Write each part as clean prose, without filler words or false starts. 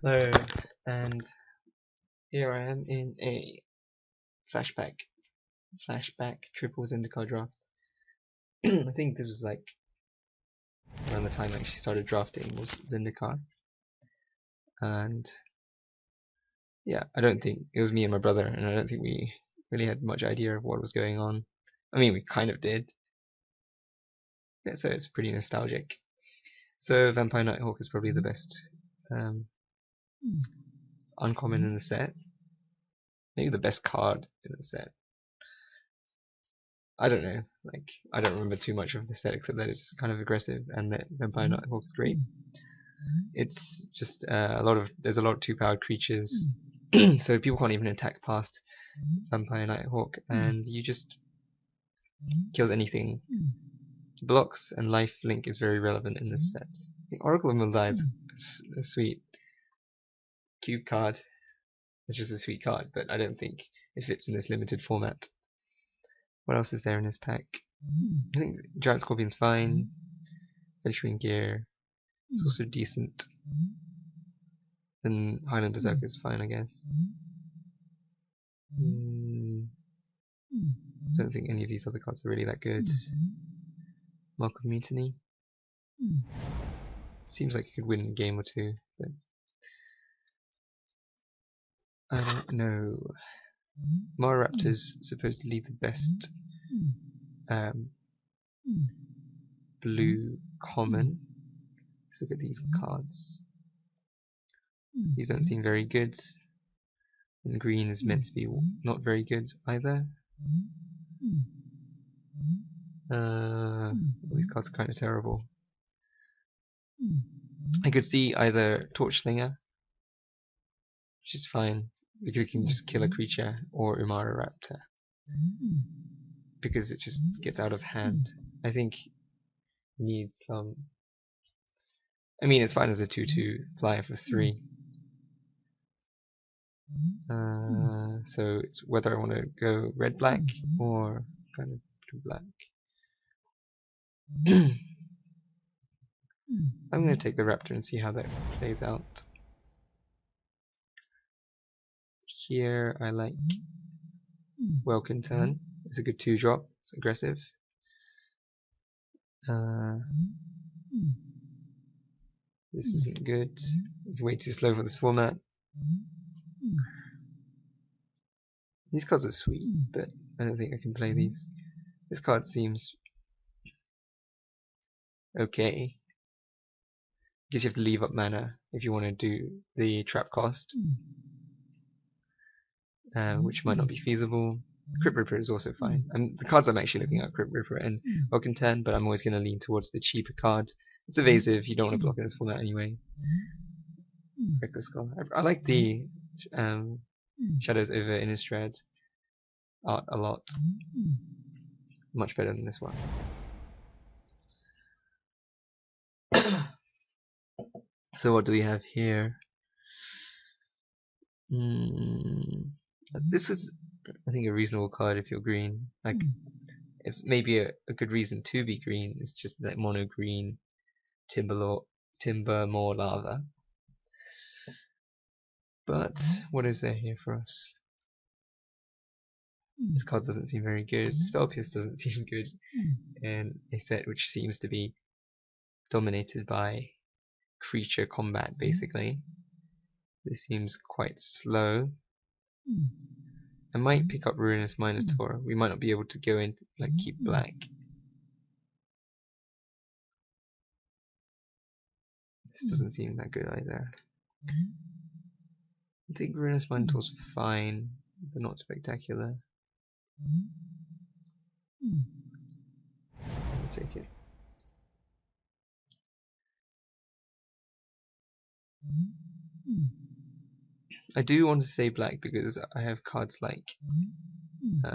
Hello, and here I am in a flashback triple Zendikar draft. I think this was like around the time I actually started drafting was Zendikar, and yeah, I don't think it was me and my brother, and I don't think we really had much idea of what was going on. I mean, we kind of did, yeah, so it's pretty nostalgic. So Vampire Nighthawk is probably the best uncommon in the set, maybe the best card in the set. I don't know, like, I don't remember too much of the set except that it's kind of aggressive and that Vampire Nighthawk is great. It's just there's a lot of 2-powered creatures, so people can't even attack past Vampire Nighthawk, and you just kills anything. Blocks and life link is very relevant in this set. The Oracle of Mildai is a sweet cube card. It's just a sweet card, but I don't think it fits in this limited format. What else is there in this pack? I think Giant Scorpion's fine. Venturing Gear is also decent. And Highland Berserker is fine, I guess. Don't think any of these other cards are really that good. Mark of Mutiny. Seems like you could win a game or two, but I don't know. Mara Raptor's supposedly the best blue common. Let's look at these cards. These don't seem very good. And green is meant to be not very good either. These cards are kind of terrible. I could see either Torchslinger, which is fine because it can just kill a creature, or Umara Raptor because it just gets out of hand. I think it needs some. I mean, it's fine as a 2/2 flyer for 3. So it's whether I want to go red-black or kind of blue-black. I'm going to take the Raptor and see how that plays out. Here I like Welkin Turn. It's a good 2-drop. It's aggressive. This isn't good. It's way too slow for this format. These cards are sweet, but I don't think I can play these. This card seems okay. Guess you have to leave up mana if you want to do the trap cost, which might not be feasible. Crypt Ripper is also fine. And the cards I'm actually looking at, Crypt Ripper and Welkin 10, but I'm always going to lean towards the cheaper card. It's evasive, you don't want to block in this format anyway. Reckless Skull. I like the Shadows over Innistrad art a lot. Much better than this one. So what do we have here? This is, I think, a reasonable card if you're green. Like, it's maybe a good reason to be green. It's just like mono green, timber more lava. But what is there here for us? This card doesn't seem very good. Spell Pierce doesn't seem good in a set which seems to be dominated by creature combat, basically. This seems quite slow. I might pick up Ruinous Minotaur. We might not be able to go into, like, keep black. This doesn't seem that good either. I think Ruinous Minotaur's fine, but not spectacular. I'll take it. I do want to say black because I have cards like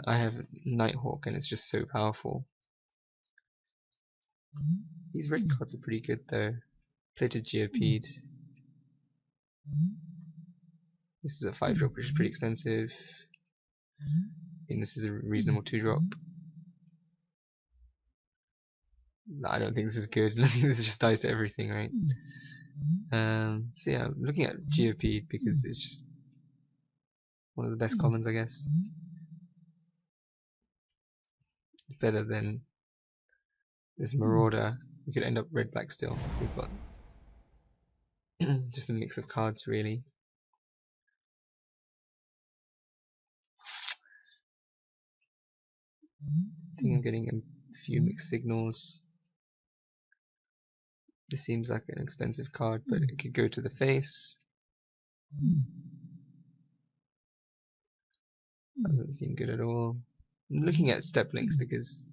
I have Nighthawk and it's just so powerful. These red cards are pretty good though. Plated Geopede. This is a 5-drop, which is pretty expensive. And this is a reasonable 2-drop. I don't think this is good. I think this just dies to everything, right? So yeah, I'm looking at GOP because it's just one of the best commons, I guess. It's better than this Marauder. We could end up red-black still. We've got just a mix of cards, really. I think I'm getting a few mixed signals. This seems like an expensive card, but it could go to the face. Doesn't seem good at all. I'm looking at step links because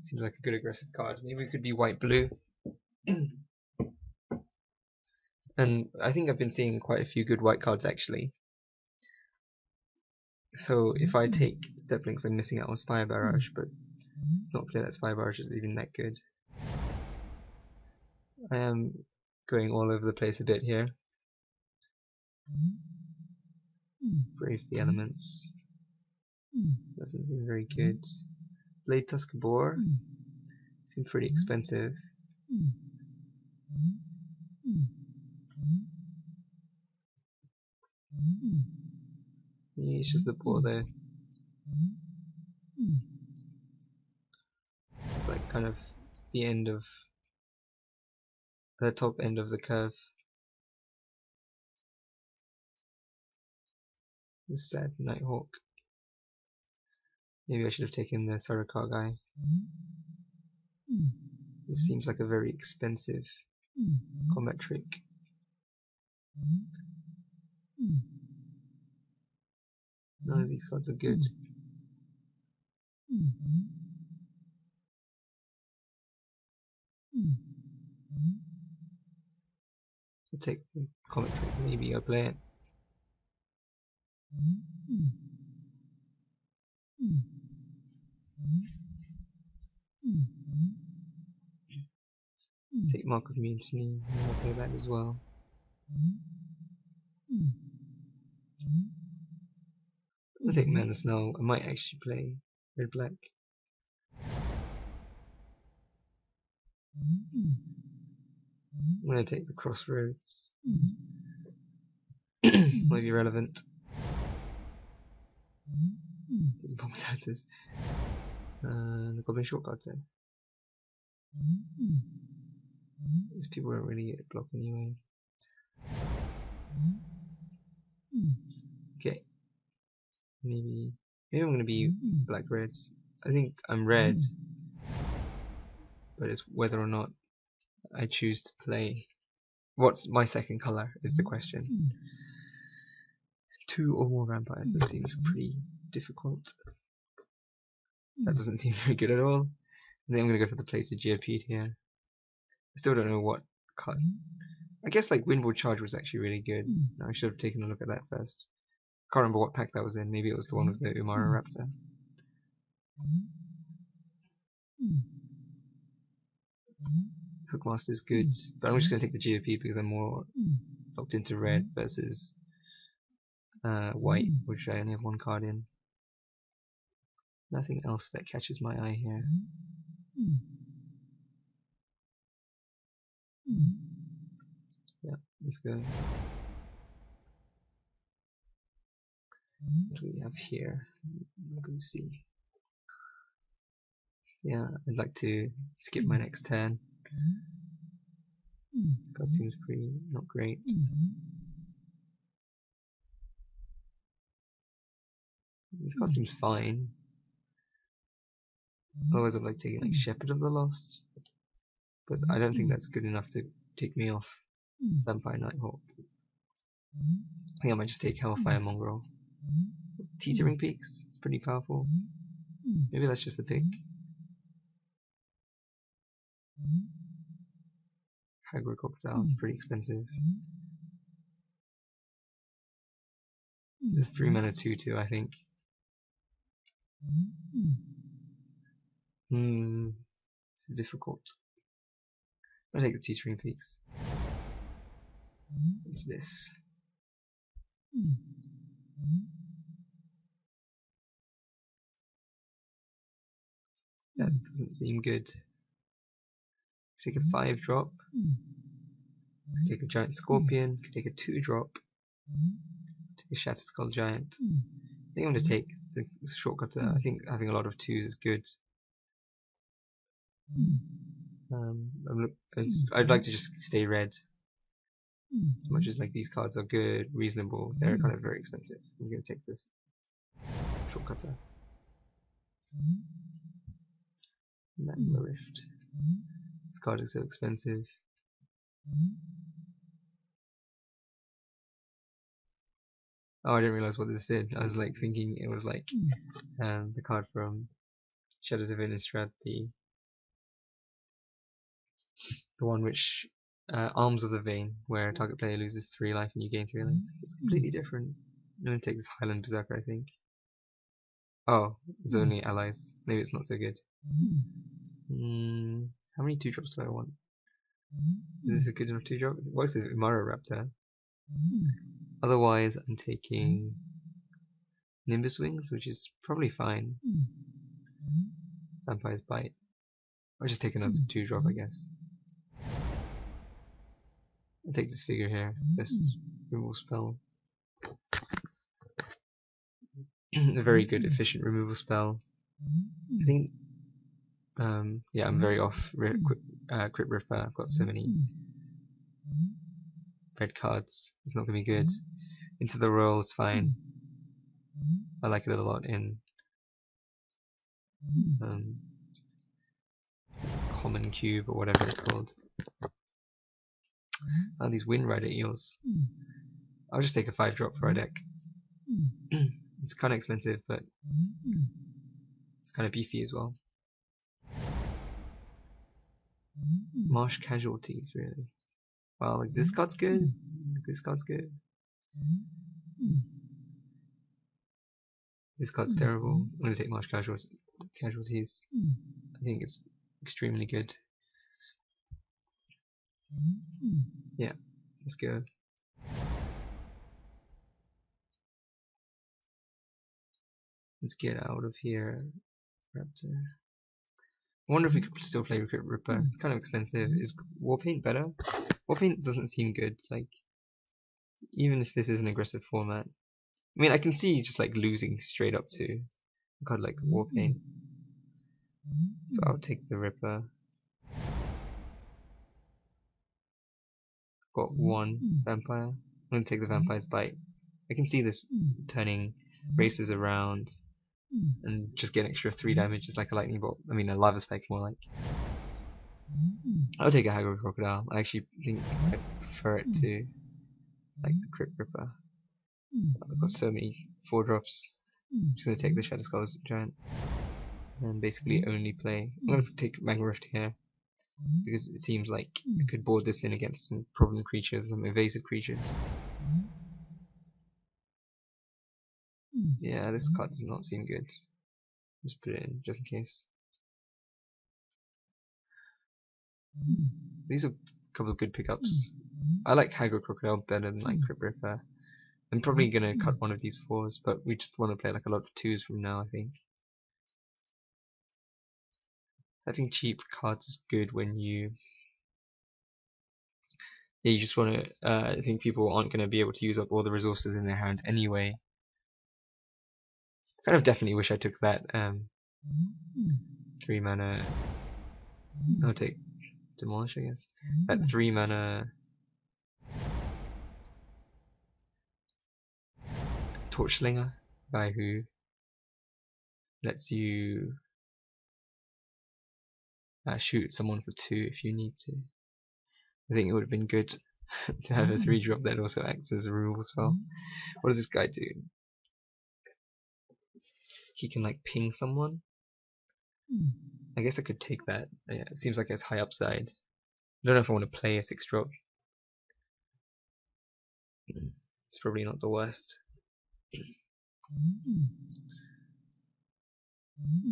it seems like a good aggressive card. Maybe it could be white-blue. And I think I've been seeing quite a few good white cards actually. So if I take step links, I'm missing out on Fire Barrage, but it's not clear that Fire Barrage is even that good. I am going all over the place a bit here. Brave the Elements. Doesn't seem very good. Blade Tusk Boar. Seems pretty expensive. Yeah, it's just the boar there. It's like kind of the end of the top end of the curve. This sad Nighthawk. Maybe I should have taken the Sarikar guy. This seems like a very expensive combat trick. None of these cards are good. I'll take the comic trick, maybe I'll play it. Take Mark of Mutiny, and I'll play that as well. I'll take Mana Snow. I might actually play Red Black. I'm gonna take the Crossroads. Might be relevant. Bomb Tatters. The Goblin Shortcut then. These people don't really block anyway. Okay. Maybe I'm gonna be black red. I think I'm red, but it's whether or not I choose to play. What's my second color is the question. 2 or more vampires. That seems pretty difficult. That doesn't seem very good at all. I think I'm gonna go for the plated GOP here. I still don't know what card. I guess like Windward Charge was actually really good. I should have taken a look at that first. Can't remember what pack that was in. Maybe it was the one with the Umara Raptor. Hookmaster is good, but I'm just going to take the GOP because I'm more locked into red versus white, which I only have one card in. Nothing else that catches my eye here. Yeah, let's go. What do we have here? We'll go see. Yeah, I'd like to skip my next turn. This card seems pretty not great. This card seems fine. Otherwise I'd like taking like Shepherd of the Lost. But I don't think that's good enough to take me off Vampire Nighthawk. I think I might just take Hellfire Mongrel. Teetering Peaks, it's pretty powerful. Maybe that's just the pick. Hagrid Crocodile, pretty expensive. This is 3 mana 2/2, I think. This is difficult. I'll take the Teetering Peaks. What's this? That doesn't seem good. Take a 5-drop. Take a giant scorpion, take a 2-drop, take a Shatter Skull Giant. I think I'm going to take the shortcutter. I think having a lot of 2s is good. I'd like to just stay red. As much as like these cards are good, reasonable, they're kind of very expensive. I'm going to take this shortcutter. Magma Rift. This card is so expensive. Oh, I didn't realize what this did. I was like thinking it was like the card from Shadows of Innistrad, the one which Arms of the Vein, where a target player loses 3 life and you gain 3 life. It's completely different. I'm gonna take this Highland Berserker, I think. Oh, it's only allies. Maybe it's not so good. How many 2-drops do I want? Is this a good enough 2-drop? What is it? Mara Raptor. Otherwise, I'm taking Nimbus Wings, which is probably fine. Vampire's Bite. I'll just take another 2-drop, I guess. I'll take this figure here. This removal spell. A very good, efficient removal spell. I think, yeah, I'm very off Crypt Ripper. I've got so many red cards. It's not going to be good. Into the Royal is fine. I like it a lot in Common Cube or whatever it's called. Oh, these Wind Rider Eels. I'll just take a 5-drop for our deck. It's kind of expensive, but it's kind of beefy as well. Marsh Casualties, really. Wow, like this card's good. This card's good. This card's terrible. I'm gonna take Marsh Casualties. I think it's extremely good. Yeah, let's go. Let's get out of here. Raptor. I wonder if we could still play Crypt Ripper. It's kind of expensive. Is Warpaint better? Warpaint doesn't seem good. Like, even if this is an aggressive format. I mean, I can see just like losing straight up to a card like Warpaint. But I'll take the Ripper. Got 1 Vampire. I'm gonna take the Vampire's Bite. I can see this turning races around and just get an extra 3 damage just like a lightning bolt. I mean a lava spike more like. I'll take a Haggard Crocodile. I actually think I prefer it to like the Crypt Ripper. I've got so many 4-drops. I'm just gonna take the Shadow Skull Giant and basically only play. I'm gonna take Magma Rift here because it seems like I could board this in against some problem creatures, some evasive creatures. Yeah, this card does not seem good. Just put it in, just in case. These are a couple of good pickups. I like Haggard Crocodile better than like Crypt Ripper. I'm probably gonna cut one of these 4s, but we just want to play like a lot of 2s from now, I think. Having cheap cards is good when you just want to, I think people aren't going to be able to use up all the resources in their hand anyway. Kind of definitely wish I took that 3 mana. I'll take Demolish, I guess. That 3 mana Torch Slinger guy who lets you shoot someone for 2 if you need to. I think it would have been good to have a 3-drop that also acts as a removal spell. What does this guy do? He can like ping someone. I guess I could take that. Yeah, it seems like it's high upside. I don't know if I want to play a 6-drop. It's probably not the worst.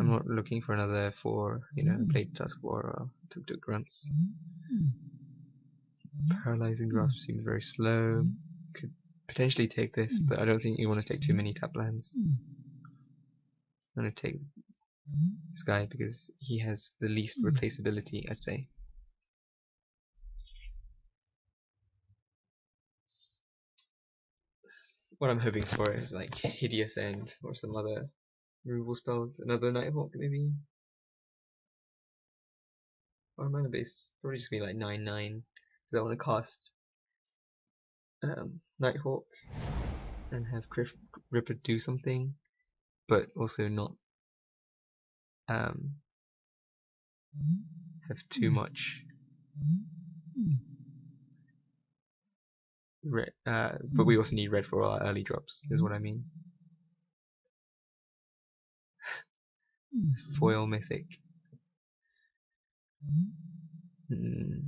I'm not looking for another 4, Blade Tusk or Tuk Grunts. Paralyzing Grasp seems very slow. Could potentially take this, but I don't think you want to take too many tap lands. I'm going to take this guy because he has the least replaceability, I'd say. what I'm hoping for is like Hideous End or some other removal spells. Another Nighthawk maybe. Or mana base probably just be like 9/9 because I want to cast Nighthawk and have Ripper do something, but also not have too much red. But we also need red for our early drops, is what I mean. Foil Mythic. This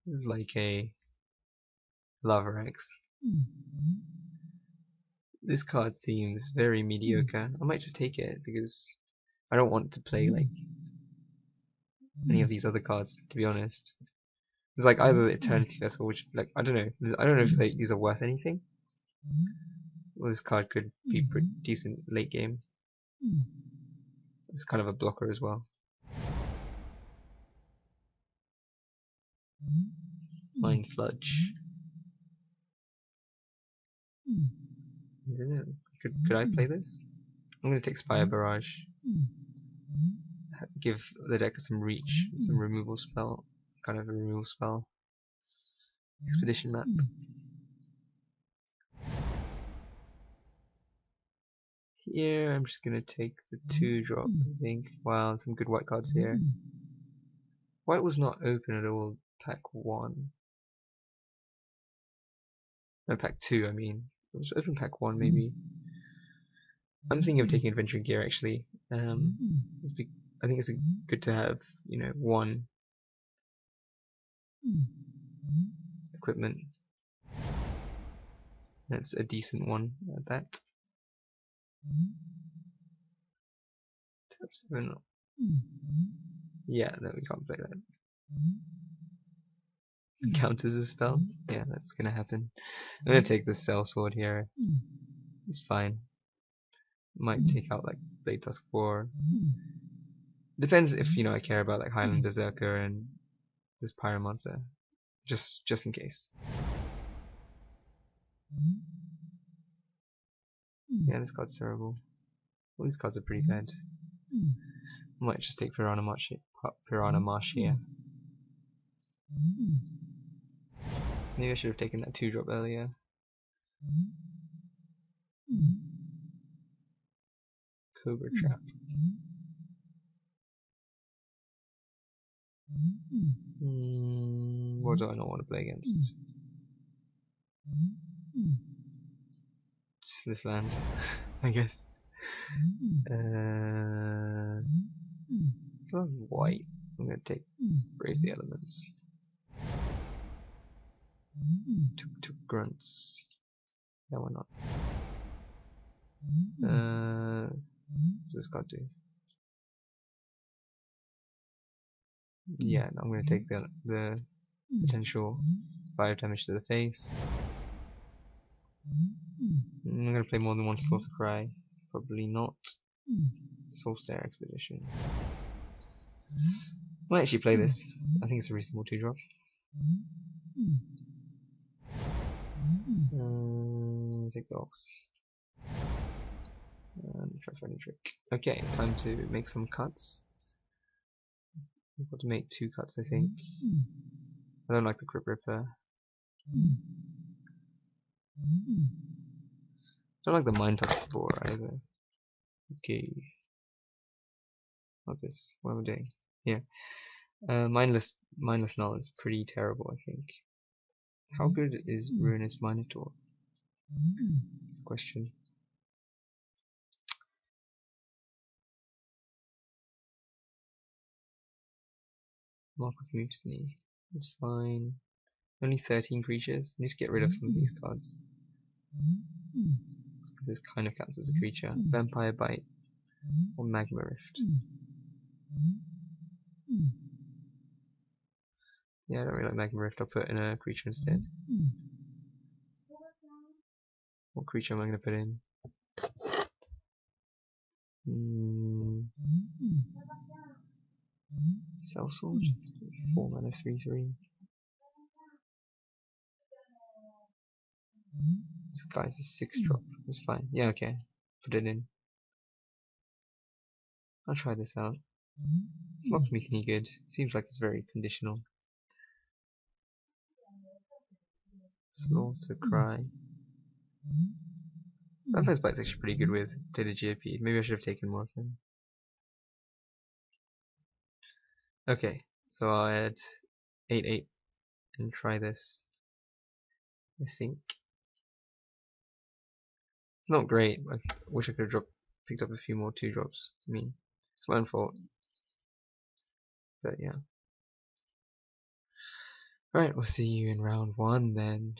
is like a Lava X. This card seems very mediocre. I might just take it because I don't want to play like any of these other cards, to be honest. It's like either the Eternity Vessel, which like I don't know if these are worth anything. Well, this card could be pretty decent late game. It's kind of a blocker as well. Mind Sludge. I don't know. Could I play this? I'm gonna take Spire Barrage. Give the deck some reach, some removal spell, kind of a removal spell. Expedition Map. Here I'm just gonna take the 2-drop, I think. Wow, some good white cards here. White was not open at all, pack 1. No, pack 2 I mean. It was open pack 1 maybe. I'm thinking of taking Adventure Gear actually. I think it's good to have, you know, 1 equipment. That's a decent one at that. Tap 7. Yeah, no, we can't play that. Counters a spell? Yeah, that's gonna happen. I'm gonna take this Cell Sword here. It's fine. Might take out like Blade Tusk 4. Depends if, you know, I care about like Highland Berserker and this Pyromancer. Just in case. Yeah, this card's terrible. Well, these cards are pretty bad. I might just take Piranha Marsh here. Maybe I should have taken that 2-drop earlier. Cobra Trap. What do I not want to play against? Just this land, I guess. White. I'm gonna take Brave the Elements. Two grunts. Yeah, why not? What's this card do? Yeah, no, I'm gonna take the potential 5 damage to the face. I'm gonna play more than one Slaughter Cry. Probably not. Soulstare Expedition. I might actually play this. I think it's a reasonable 2-drop. Take the Ox. And try for any trick. Okay, time to make some cuts. I've got to make 2 cuts, I think. I don't like the Crypt Ripper. I don't like the Mind Tusk 4 either. Okay. What's this? What am I doing? Yeah. Mindless Null is pretty terrible, I think. How good is Ruinous Minotaur? That's the question. Mark of Mutiny. That's fine. Only 13 creatures. I need to get rid of some of these cards. This kind of counts as a creature. Vampire Bite or Magma Rift. Yeah, I don't really like Magma Rift. I'll put in a creature instead. What creature am I going to put in? Sellsword? 4 mana 3/3. This guy's a 6 drop. It's fine. Yeah, okay. Put it in. I'll try this out. It's not making any good. Seems like it's very conditional. Slaughter, Cry. Vampire Spike's actually pretty good with data GOP. Maybe I should have taken more of them. Okay, so I'll add 8/8 and try this. I think it's not great. I wish I could have picked up a few more 2-drops. I mean, it's my own fault. But yeah. Alright, we'll see you in round 1 then.